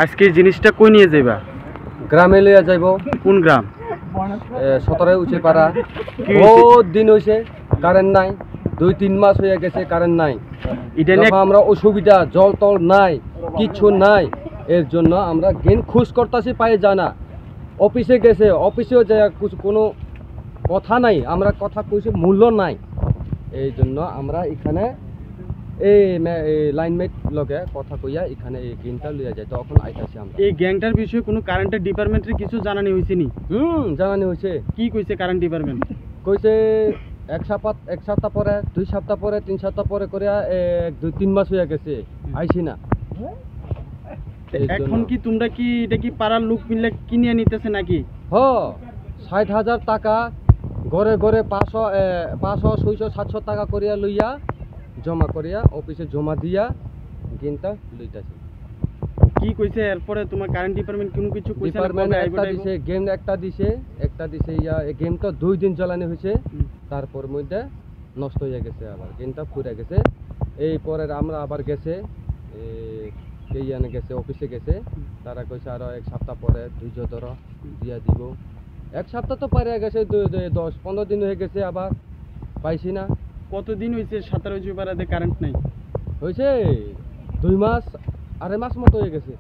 আজকে এই জিনিসটা কই নিয়ে যাইবা? গ্রামে লইয়া যাইব। কোন গ্রাম? 17 উঁচে পাড়া। বহুত দিন হয়েছে কারেন্ট নাই, 2-3 মাস হয়ে গেছে কারেন্ট নাই। এটা নিয়ে আমরা অসুবিধা, জল টল নাই, কিচ্ছু নাই। এর জন্য আমরা গেন খুশ করতেছি, পায়ে জানা অফিসে গেছে, অফিসেও যায় কোনো কথা নাই, আমরা কথা কইছি মূল্য নাই। এই জন্য আমরা এখানে এই লাইনমেট লগে কথা কইয়া এখানে এই গেমটা লইয়া যায়, তখন আইতাছি আমরা। এই গ্যাংটার বিষয়ে কোনো কারেন্টের ডিপার্টমেন্টের কিছু জানানি হয়েছে নি? জানানি হয়েছে। কি কইছে কারেন্ট ডিপার্টমেন্ট? কইছে এক সপ্তাহ পরে, 2 সপ্তাহ পরে, 3 সপ্তাহ পরে করে 1-2-3 মাস হয়ে গেছে আইছি না। এখন কি তোমরা কি এটা কি পাড়ার লোক মিলে কিনে নিতেছে নাকি? 60,000 টাকা ঘরে ঘরে 500, 600, 700 টাকা করিয়া লইয়া জমা করিয়া অফিসে জমা দিয়া গেমটা লইতাছি। কি কইছে এরপরে তোমার কারেন্ট ডিপার্টমেন্ট কোনো কিছু কইছে না? ডিপার্টমেন্ট একটা দিছে, গেম একটা দিছে এই গেমটা 2 দিন চালানো হয়েছে, তারপর মধ্যে নষ্ট হয়ে গেছে, আবার গেমটা ফুরে গেছে। এই পরে আমরা আবার গেছে গেছে অফিসে গেছে, তারা কইছে আরো 1 সপ্তাহ পরে ধৈর্য ধরো দিয়া দিব। 1 সপ্তাহ তো পারে গেছে, 10-15 দিন হয়ে গেছে, আবার পাইছি না। কতদিন হয়েছে 17 পাড়াতে কারেন্ট নাই? হয়েছে 2 মাস, 2.5 মাস মতো হয়ে গেছে।